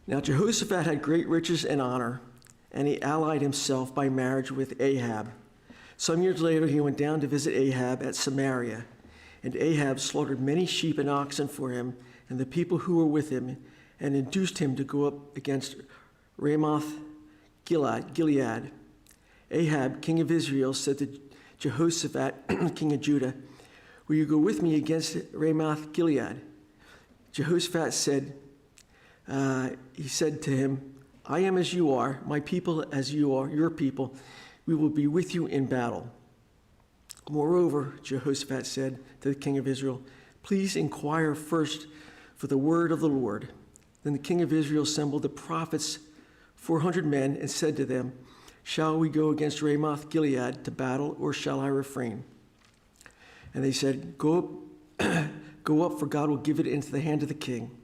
Now Jehoshaphat had great riches and honor, and he allied himself by marriage with Ahab. Some years later, he went down to visit Ahab at Samaria, and Ahab slaughtered many sheep and oxen for him and the people who were with him, and induced him to go up against Ramoth Gilead. Ahab, king of Israel, said to Jehoshaphat, king of Judah, "Will you go with me against Ramoth Gilead?" Jehoshaphat said, he said to him, "I am as you are, my people as you are, your people. We will be with you in battle." Moreover, Jehoshaphat said to the king of Israel, "Please inquire first for the word of the Lord." Then the king of Israel assembled the prophets, 400 men, and said to them, "Shall we go against Ramoth Gilead to battle, or shall I refrain?" And they said, Go up, for God will give it into the hand of the king."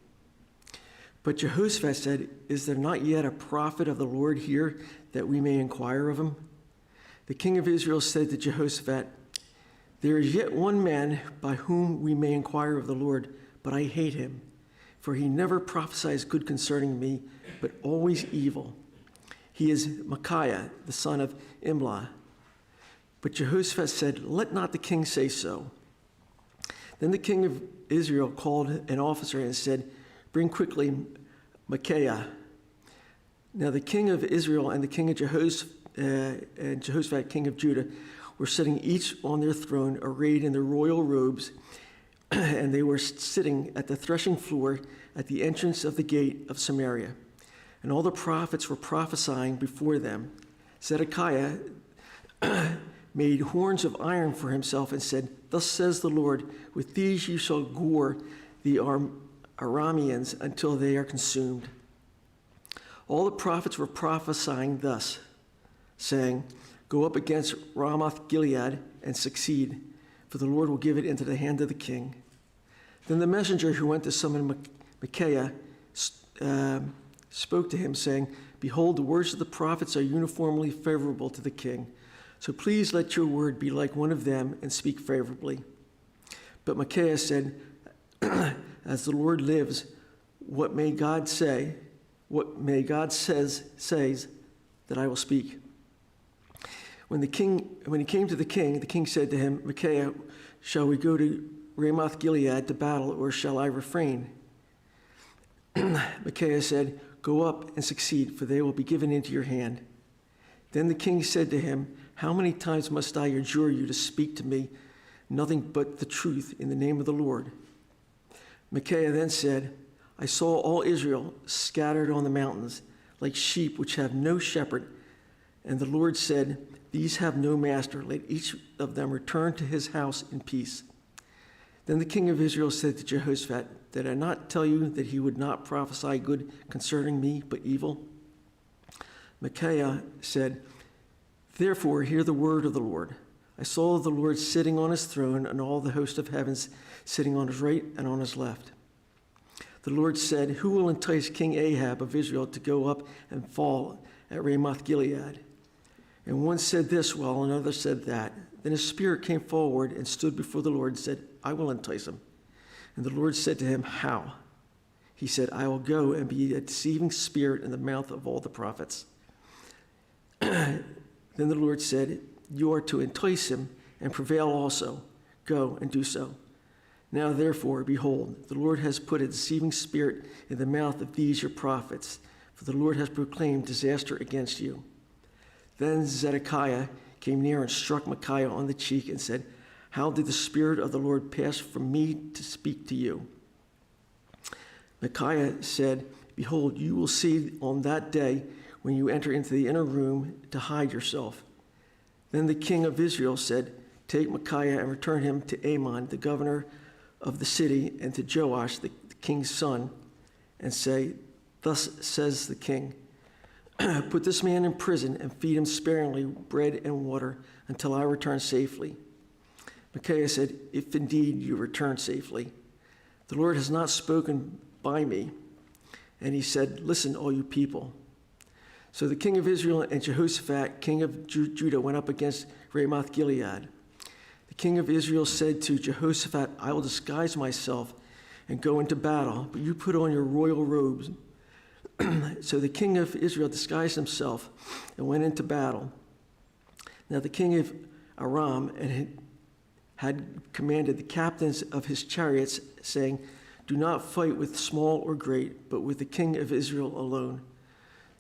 But Jehoshaphat said, "Is there not yet a prophet of the Lord here, that we may inquire of him?" The king of Israel said to Jehoshaphat, "There is yet one man by whom we may inquire of the Lord, but I hate him, for he never prophesies good concerning me, but always evil. He is Micaiah, the son of Imlah." But Jehoshaphat said, "Let not the king say so." Then the king of Israel called an officer and said, "Bring quickly Micaiah." Now the king of Israel and the king of Jehoshaphat, king of Judah, were sitting each on their throne, arrayed in their royal robes, and they were sitting at the threshing floor at the entrance of the gate of Samaria. And all the prophets were prophesying before them. Zedekiah made horns of iron for himself and said, "Thus says the Lord, with these you shall gore the Arameans until they are consumed." All the prophets were prophesying thus, saying, "Go up against Ramoth Gilead and succeed, for the Lord will give it into the hand of the king." Then the messenger who went to summon Micaiah spoke to him, saying, "Behold, the words of the prophets are uniformly favorable to the king. So please let your word be like one of them and speak favorably." But Micaiah said, "As the Lord lives, what may God says that I will speak." When he came to the king said to him, "Micaiah, shall we go to Ramoth Gilead to battle, or shall I refrain?" Micaiah said, "Go up and succeed, for they will be given into your hand." Then the king said to him, "How many times must I adjure you to speak to me nothing but the truth in the name of the Lord?" Micaiah then said, "I saw all Israel scattered on the mountains, like sheep which have no shepherd. And the Lord said, 'These have no master. Let each of them return to his house in peace.'" Then the king of Israel said to Jehoshaphat, "Did I not tell you that he would not prophesy good concerning me, but evil?" Micaiah said, "Therefore hear the word of the Lord. I saw the Lord sitting on his throne, and all the host of heavens sitting on his right and on his left. The Lord said, 'Who will entice King Ahab of Israel to go up and fall at Ramoth Gilead?' And one said this while another said that. Then his spirit came forward and stood before the Lord and said, 'I will entice him.' And the Lord said to him, 'How?' He said, 'I will go and be a deceiving spirit in the mouth of all the prophets.' Then the Lord said, 'You are to entice him and prevail also. Go and do so. Now therefore, behold, the Lord has put a deceiving spirit in the mouth of these your prophets, for the Lord has proclaimed disaster against you.' Then Zedekiah came near and struck Micaiah on the cheek and said, 'How did the Spirit of the Lord pass from me to speak to you?' Micaiah said, 'Behold, you will see on that day when you enter into the inner room to hide yourself.' Then the king of Israel said, 'Take Micaiah and return him to Amon, the governor of the city, and to Joash, the king's son, and say, Thus says the king, put this man in prison and feed him sparingly bread and water until I return safely.' Micaiah said, 'If indeed you return safely, the Lord has not spoken by me.' And he said, 'Listen, all you people.' So the king of Israel and Jehoshaphat, king of Judah, went up against Ramoth Gilead. The king of Israel said to Jehoshaphat, 'I will disguise myself and go into battle, but you put on your royal robes. So the king of Israel disguised himself and went into battle. Now the king of Aram had commanded the captains of his chariots, saying, "Do not fight with small or great, but with the king of Israel alone."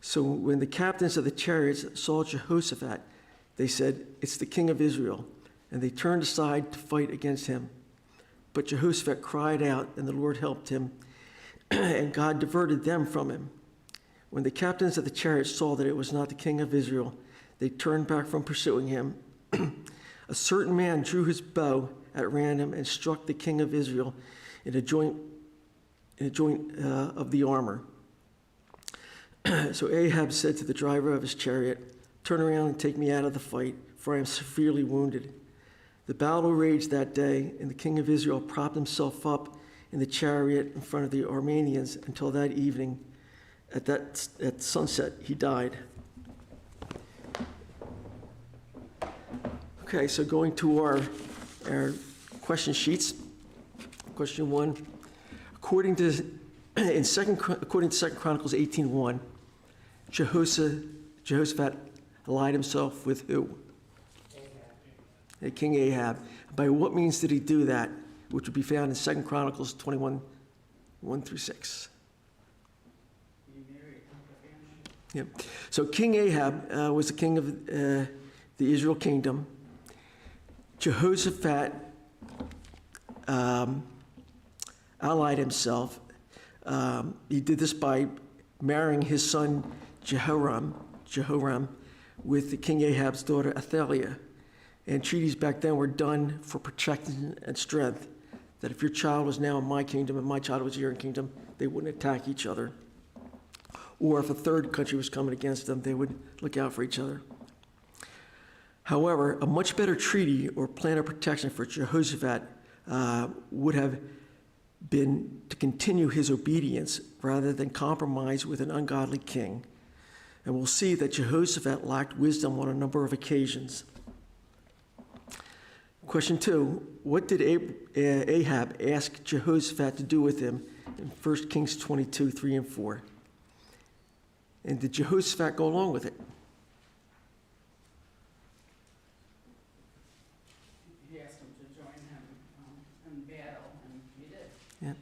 So when the captains of the chariots saw Jehoshaphat, they said, "It's the king of Israel," and they turned aside to fight against him. But Jehoshaphat cried out, and the Lord helped him, and God diverted them from him. When the captains of the chariots saw that it was not the king of Israel, they turned back from pursuing him. A certain man drew his bow at random and struck the king of Israel in a joint of the armor. So Ahab said to the driver of his chariot, "Turn around and take me out of the fight, for I am severely wounded." The battle raged that day, and the king of Israel propped himself up in the chariot in front of the Arameans until that evening. At sunset, he died. Okay, so going to our question sheets. Question 1. According to 2 Chronicles 18:1, Jehoshaphat allied himself with who? Ahab. King Ahab. By what means did he do that? Which would be found in 2 Chronicles 21:1-6. Yeah. So King Ahab was the king of the Israel kingdom. Jehoshaphat allied himself. He did this by marrying his son Jehoram with the King Ahab's daughter Athaliah. And treaties back then were done for protection and strength, that if your child was now in my kingdom and my child was in your kingdom, they wouldn't attack each other. Or if a third country was coming against them, they would look out for each other. However, a much better treaty or plan of protection for Jehoshaphat would have been to continue his obedience rather than compromise with an ungodly king. And we'll see that Jehoshaphat lacked wisdom on a number of occasions. Question 2, what did Ahab ask Jehoshaphat to do with him in 1 Kings 22:3-4? And did Jehoshaphat go along with it? He asked him to join him in battle, and he did. Yeah.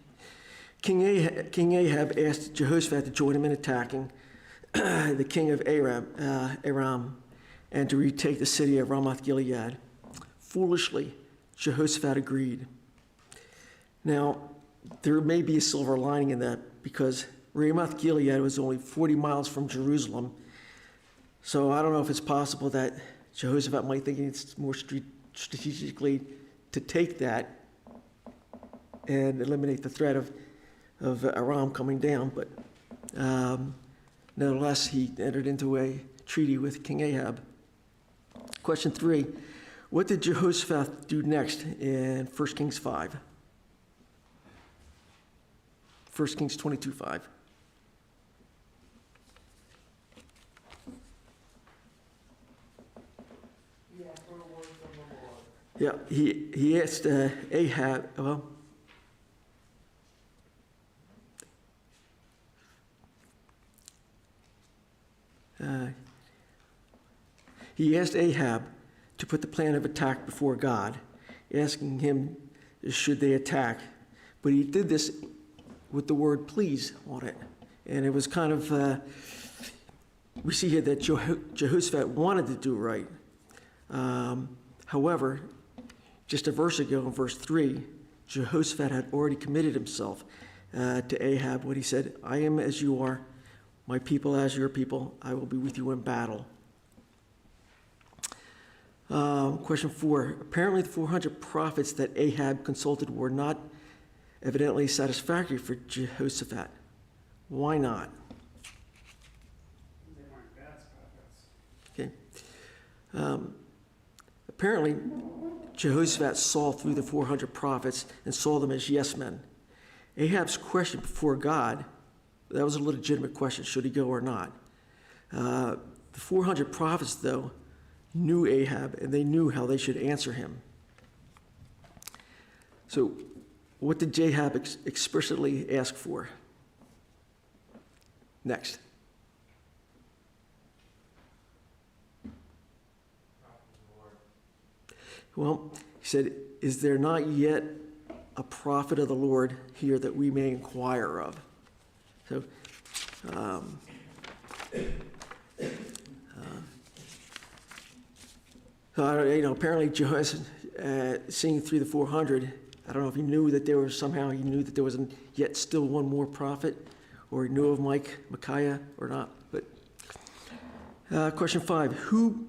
King Ahab asked Jehoshaphat to join him in attacking the king of Aram and to retake the city of Ramoth Gilead. Foolishly, Jehoshaphat agreed. Now, there may be a silver lining in that, because Ramoth Gilead was only 40 miles from Jerusalem. So I don't know if it's possible that Jehoshaphat might think it's more strategically to take that and eliminate the threat of Aram coming down. But nonetheless, he entered into a treaty with King Ahab. Question 3, what did Jehoshaphat do next in 1 Kings 5? 1 Kings 22:5. Yeah, he asked Ahab, he asked Ahab to put the plan of attack before God, asking him, should they attack? But he did this with the word please on it. And it was kind of, we see here that Jehoshaphat wanted to do right. However, just a verse ago in verse 3, Jehoshaphat had already committed himself to Ahab when he said, "I am as you are, my people as your people, I will be with you in battle." Question 4, apparently the 400 prophets that Ahab consulted were not evidently satisfactory for Jehoshaphat. Why not? They weren't God's prophets. Okay. Apparently, Jehoshaphat saw through the 400 prophets and saw them as yes men. Ahab's question before God, that was a legitimate question, should he go or not? The 400 prophets, though, knew Ahab, and they knew how they should answer him. So what did Ahab explicitly ask for? Next. Well, he said, is there not yet a prophet of the Lord here that we may inquire of? So, apparently Jehoshaphat, seeing through the 400, I don't know if he knew that there was somehow, he knew that there was yet still one more prophet, or he knew of Micaiah or not. But question 5, who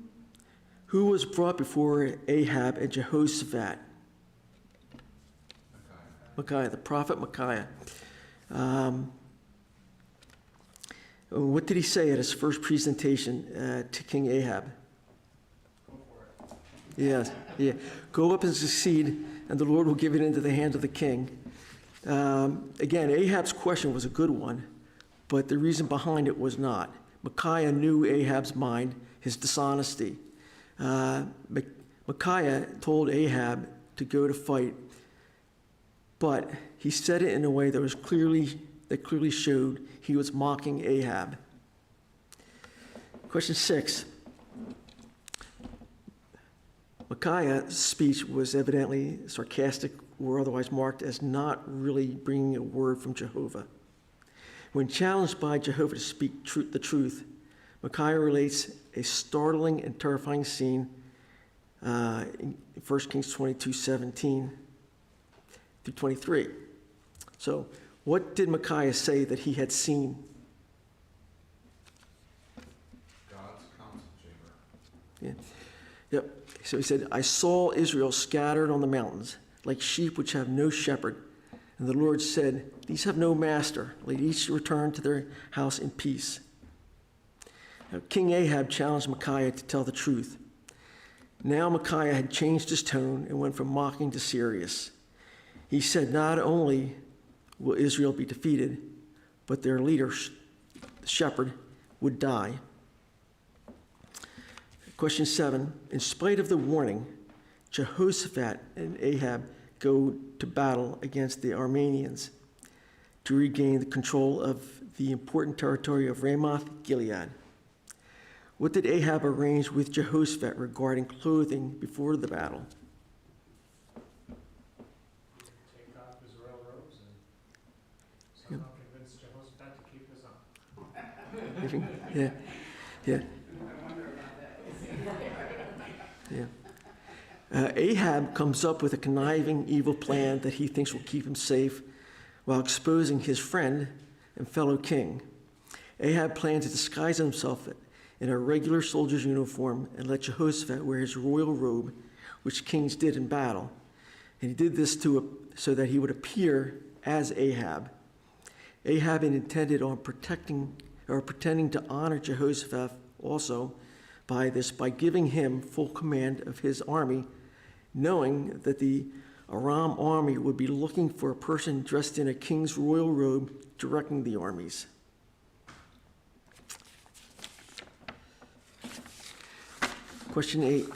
was brought before Ahab and Jehoshaphat? Micaiah, the prophet Micaiah. What did he say at his first presentation to King Ahab? Go for it. Yes, yeah. Go up and succeed, and the Lord will give it into the hand of the king. Again, Ahab's question was a good one, but the reason behind it was not. Micaiah knew Ahab's mind, his dishonesty. Micaiah told Ahab to go to fight, but he said it in a way that clearly showed he was mocking Ahab. Question 6. Micaiah's speech was evidently sarcastic or otherwise marked as not really bringing a word from Jehovah. When challenged by Jehovah to speak the truth, Micaiah relates a startling and terrifying scene in 1 Kings 22:17 through 23. So, what did Micaiah say that he had seen? God's council chamber. Yeah. Yep. So he said, I saw Israel scattered on the mountains, like sheep which have no shepherd. And the Lord said, these have no master. Let each return to their house in peace. Now, King Ahab challenged Micaiah to tell the truth. Now Micaiah had changed his tone and went from mocking to serious. He said, not only will Israel be defeated, but their leader, the shepherd, would die. Question 7, in spite of the warning, Jehoshaphat and Ahab go to battle against the Arameans to regain the control of the important territory of Ramoth Gilead. What did Ahab arrange with Jehoshaphat regarding clothing before the battle? Take off his royal robes and somehow convince Jehoshaphat to keep his on. Yeah, yeah, I wonder about that. yeah. Ahab comes up with a conniving, evil plan that he thinks will keep him safe while exposing his friend and fellow king. Ahab plans to disguise himself in a regular soldier's uniform and let Jehoshaphat wear his royal robe, which kings did in battle. And he did this so that he would appear as Ahab. Ahab intended on pretending to honor Jehoshaphat also by giving him full command of his army, knowing that the Aram army would be looking for a person dressed in a king's royal robe directing the armies. Question 8.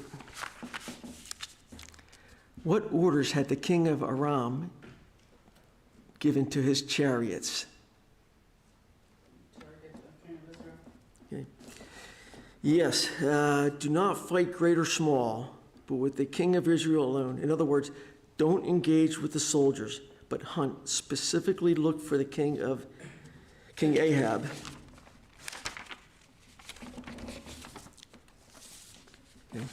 What orders had the king of Aram given to his chariots? Target the king of Israel. Yes, do not fight great or small, but with the king of Israel alone. In other words, don't engage with the soldiers, but hunt. Specifically look for the King Ahab. Okay.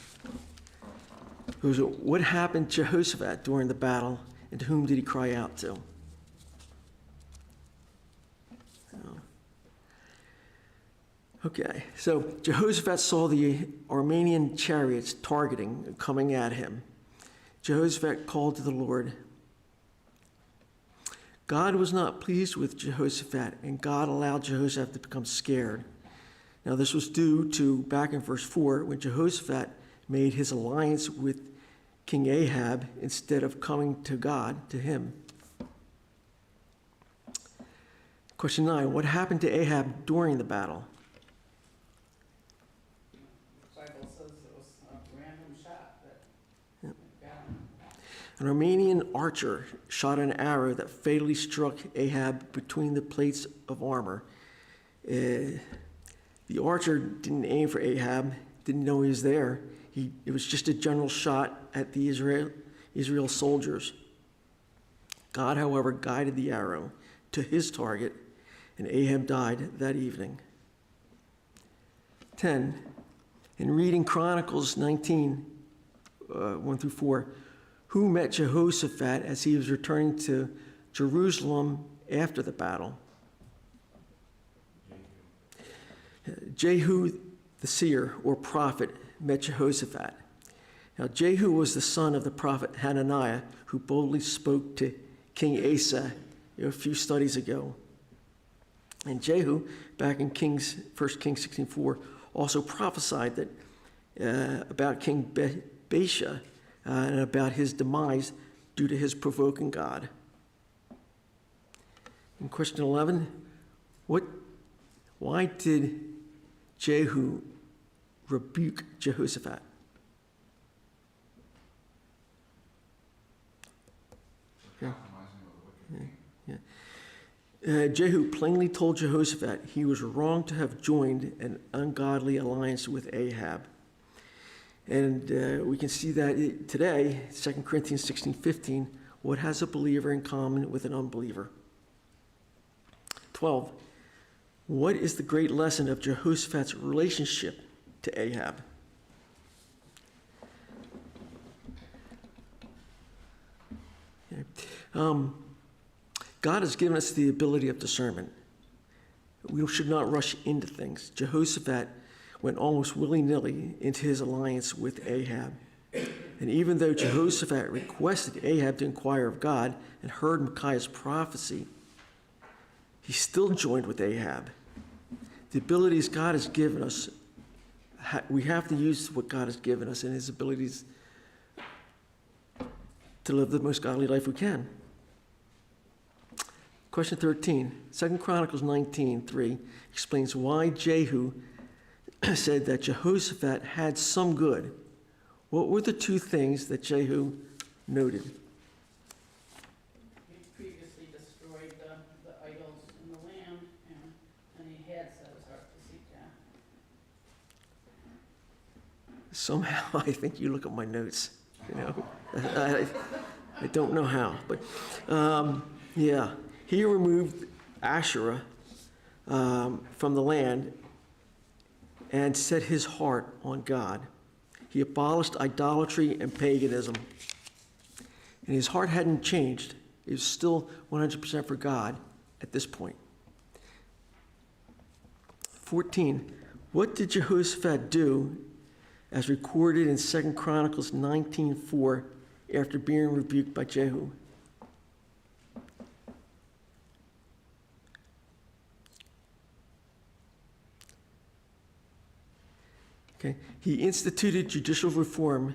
What happened to Jehoshaphat during the battle, and to whom did he cry out to? Okay, so Jehoshaphat saw the Aramean chariots coming at him. Jehoshaphat called to the Lord. God was not pleased with Jehoshaphat, and God allowed Jehoshaphat to become scared. Now, this was due to, back in verse 4, when Jehoshaphat made his alliance with King Ahab instead of coming to God, to him. Question 9, what happened to Ahab during the battle? Bible says it was a random shot that got him. An Aramean archer shot an arrow that fatally struck Ahab between the plates of armor. The archer didn't aim for Ahab, didn't know he was there. It was just a general shot at the Israel soldiers. God, however, guided the arrow to his target, and Ahab died that evening. 10. In reading Chronicles 19, 1 through 4, who met Jehoshaphat as he was returning to Jerusalem after the battle? Jehu the seer or prophet met Jehoshaphat. Now Jehu was the son of the prophet Hananiah, who boldly spoke to King Asa a few studies ago. And Jehu, back in 1 Kings 16:4, also prophesied that about King Baasha and about his demise due to his provoking God. In question 11, why did Jehu rebuke Jehoshaphat? Compromising with a wicked king. Jehu plainly told Jehoshaphat he was wrong to have joined an ungodly alliance with Ahab. And we can see that today, 2 Corinthians 16:15, what has a believer in common with an unbeliever? 12, what is the great lesson of Jehoshaphat's relationship to Ahab? Okay. God has given us the ability of discernment. We should not rush into things. Jehoshaphat went almost willy-nilly into his alliance with Ahab. And even though Jehoshaphat requested Ahab to inquire of God and heard Micaiah's prophecy, he still joined with Ahab. The abilities God has given us, we have to use what God has given us and his abilities to live the most godly life we can. Question 13, 2 Chronicles 19:3 explains why Jehu said that Jehoshaphat had some good. What were the two things that Jehu noted? He previously destroyed the idols in the land, and he had set his heart to seek God. Somehow, I think you look at my notes, I don't know how, but yeah. He removed Asherah from the land and set his heart on God. He abolished idolatry and paganism. And his heart hadn't changed. It was still 100% for God at this point. 14, what did Jehoshaphat do as recorded in 2 Chronicles 19:4 after being rebuked by Jehu? Okay. He instituted judicial reform,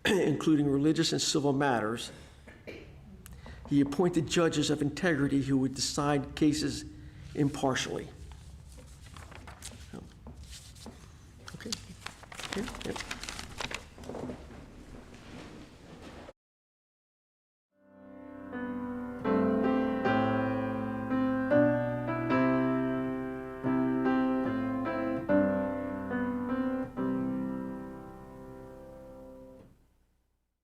including religious and civil matters. He appointed judges of integrity who would decide cases impartially. Okay. Yep.